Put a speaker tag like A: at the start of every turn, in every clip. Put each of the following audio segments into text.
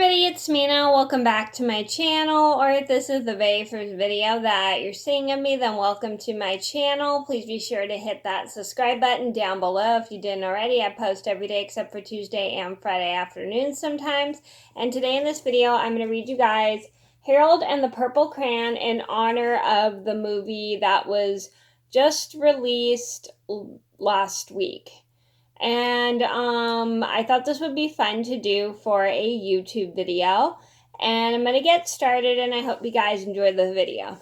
A: everybody, it's Mena. Welcome back to my channel, or if this is the very first video that you're seeing of me, then welcome to my channel. Please be sure to hit that subscribe button down below if you didn't already. I post every day except for Tuesday and Friday afternoons sometimes. And today in this video, I'm going to read you guys Harold and the Purple Crayon in honor of the movie that was just released last week. And I thought this would be fun to do for a YouTube video. And I'm going to get started, and I hope you guys enjoy the video.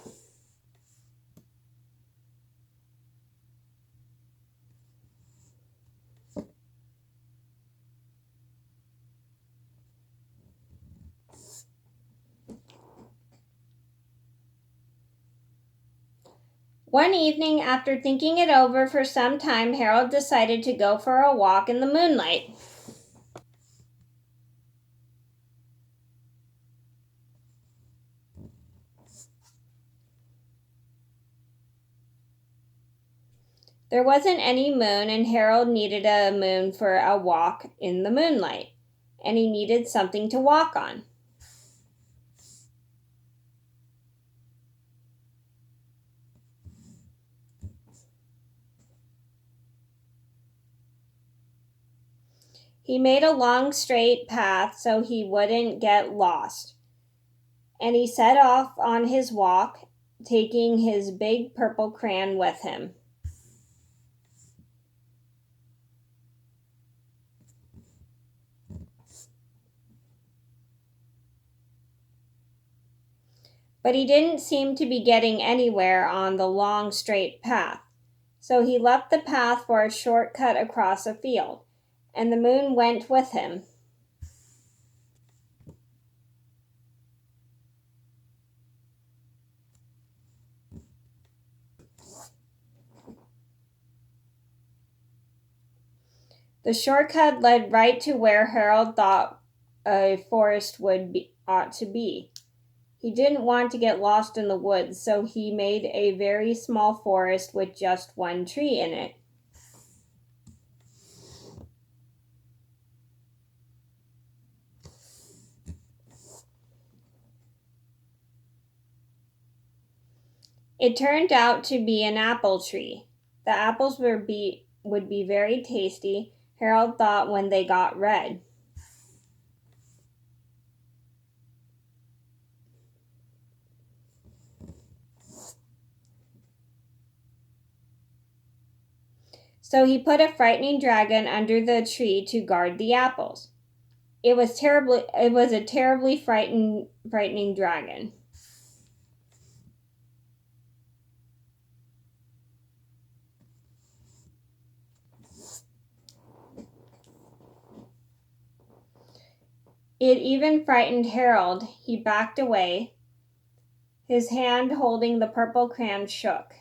A: One evening, after thinking it over for some time, Harold decided to go for a walk in the moonlight. There wasn't any moon, and Harold needed a moon for a walk in the moonlight, and he needed something to walk on. He made a long straight path so he wouldn't get lost, and he set off on his walk, taking his big purple crayon with him. But he didn't seem to be getting anywhere on the long straight path, so he left the path for a shortcut across a field, and the moon went with him. The shortcut led right to where Harold thought a forest ought to be. He didn't want to get lost in the woods, so he made a very small forest with just one tree in it. It turned out to be an apple tree. The apples would be very tasty, Harold thought, when they got red. So he put a frightening dragon under the tree to guard the apples. It was a terribly frightening dragon. It even frightened Harold. He backed away. His hand holding the purple crayon shook.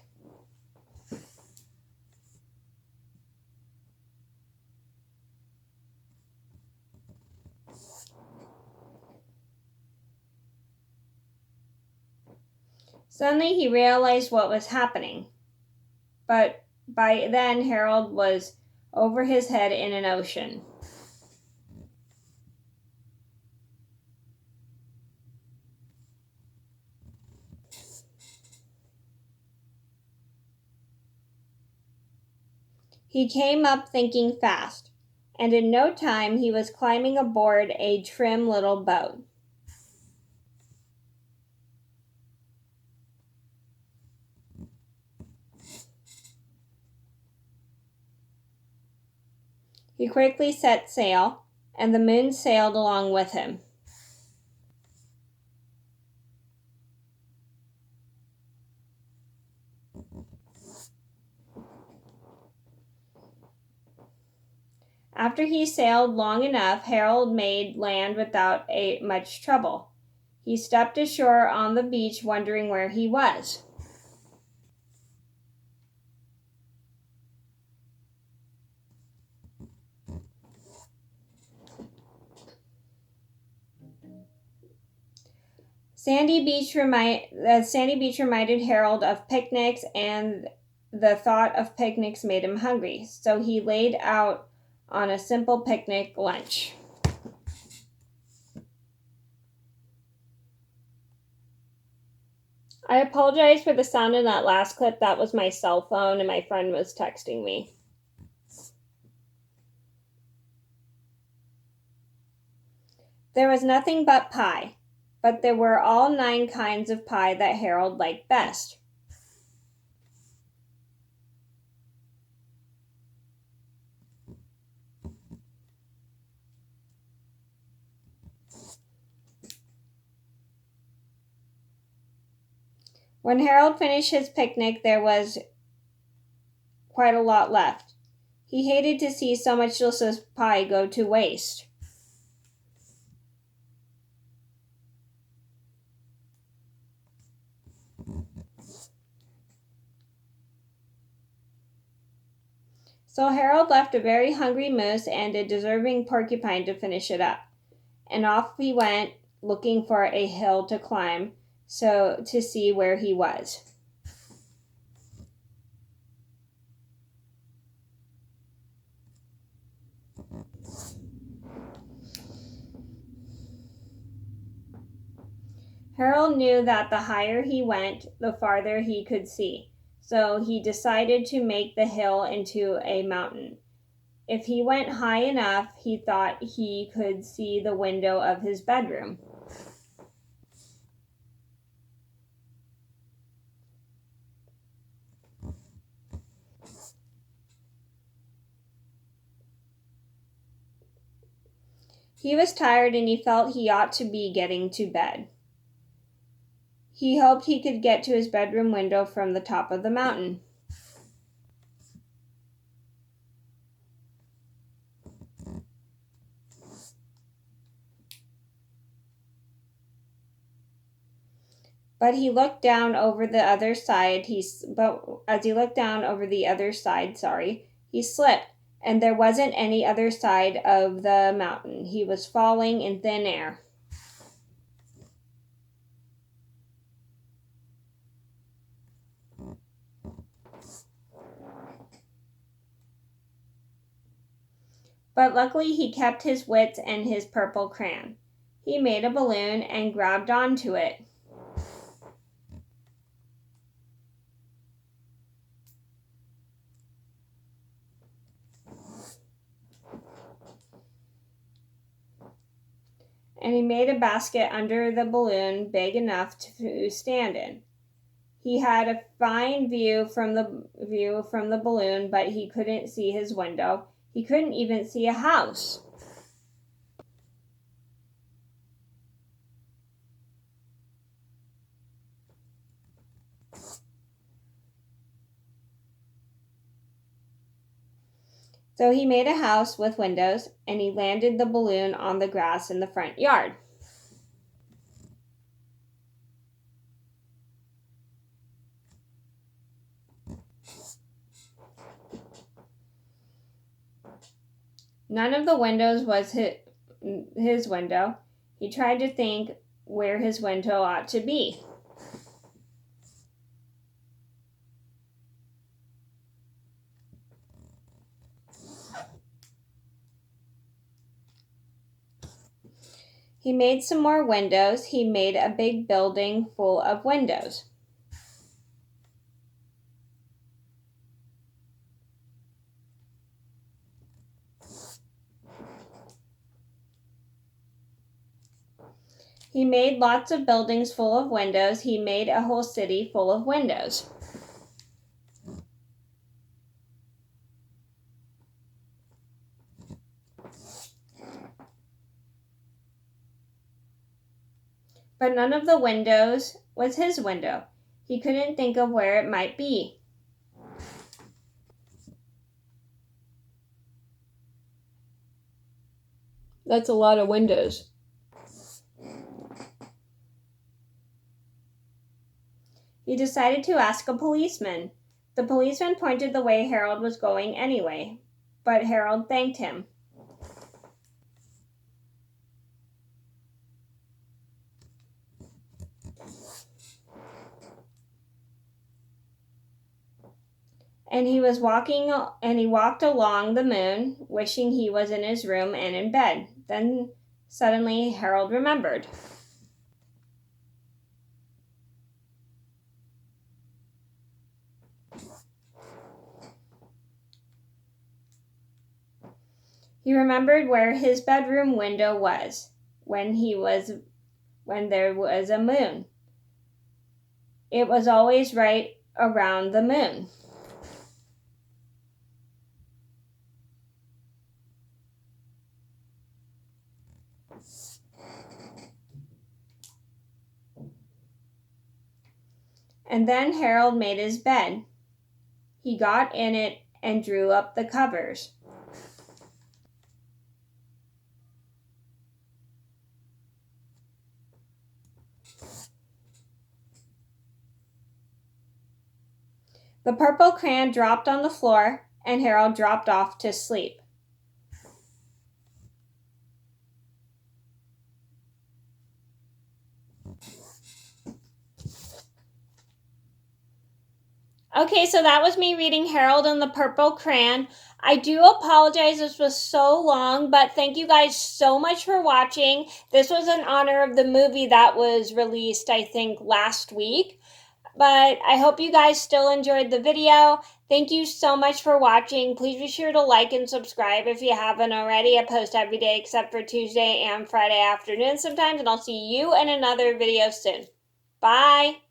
A: Suddenly he realized what was happening. But by then Harold was over his head in an ocean. He came up thinking fast, and in no time he was climbing aboard a trim little boat. He quickly set sail, and the moon sailed along with him. After he sailed long enough, Harold made land without much trouble. He stepped ashore on the beach, wondering where he was. The sandy beach reminded Harold of picnics, and the thought of picnics made him hungry. So he laid out on a simple picnic lunch. I apologize for the sound in that last clip. That was my cell phone and my friend was texting me. There was nothing but pie, but there were all 9 kinds of pie that Harold liked best. When Harold finished his picnic, there was quite a lot left. He hated to see so much delicious pie go to waste. So Harold left a very hungry moose and a deserving porcupine to finish it up. And off he went, looking for a hill to climb so to see where he was. Harold knew that the higher he went, the farther he could see, so he decided to make the hill into a mountain. If he went high enough, he thought he could see the window of his bedroom. He was tired and he felt he ought to be getting to bed. He hoped he could get to his bedroom window from the top of the mountain. But he looked down over the other side. As he looked down over the other side, he slipped, and there wasn't any other side of the mountain. He was falling in thin air. But luckily he kept his wits and his purple crayon. He made a balloon and grabbed onto it. And he made a basket under the balloon big enough to stand in. He had a fine view from the balloon, but he couldn't see his window. He couldn't even see a house. So he made a house with windows, and he landed the balloon on the grass in the front yard. None of the windows was his window. He tried to think where his window ought to be. He made some more windows. He made a big building full of windows. He made lots of buildings full of windows. He made a whole city full of windows. But none of the windows was his window. He couldn't think of where it might be. That's a lot of windows. He decided to ask a policeman. The policeman pointed the way Harold was going anyway, but Harold thanked him. And he walked along the moon, wishing he was in his room and in bed. Then suddenly Harold remembered. He remembered where his bedroom window was when there was a moon. It was always right around the moon. And then Harold made his bed. He got in it and drew up the covers. The purple crayon dropped on the floor, and Harold dropped off to sleep. Okay, so that was me reading Harold and the Purple Crayon. I do apologize this was so long, but thank you guys so much for watching. This was in honor of the movie that was released, I think, last week. But I hope you guys still enjoyed the video. Thank you so much for watching. Please be sure to like and subscribe if you haven't already. I post every day except for Tuesday and Friday afternoon sometimes, and I'll see you in another video soon. Bye!